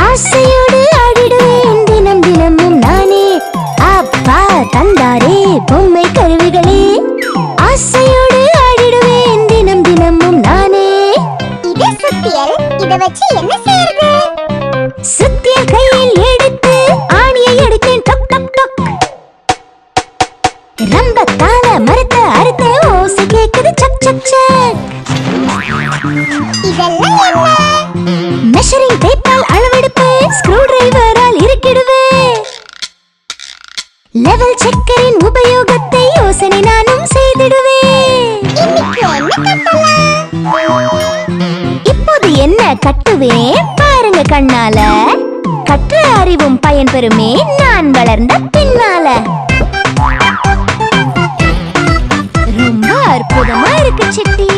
ஆசையோடு ஆடிடுவேன் தினம் தினமும் நானே. அப்பா தந்தாரே பொம்மை கருவிகளே. ஆசையோடு ஆடிடுவேன் தினம் தினமும் நானே. இது சுத்தியல். இத வச்சு என்ன செய்யறது? சுத்தியல் கையில் எடுத்து ஆணியை எடுத்தேன் டக் டக் டக். ரம்பத்தால மரத்தை அறுத்த ஓசை கேக்குது சக் சக் சக். இதெல்லாம் என்ன? மெஷரிங் டேப்பால் அளவெடுப்பேன், ஸ்க்ரூ டிரைவரால் இறுக்கிடுவேன். லெவல் செக்கரின் உபயோகத்தை யோசனை நானும் செய்திடுவேன். இன்னைக்கு என்ன கட்டலாம்? இப்போது என்ன கட்டுவேன் பாருங்க கண்ணால. கற்ற அறிவும் பயன் பெறுமே நான் வளர்ந்த பின்னால. ரொம்ப அற்புதமா இருக்கு சிட்டி.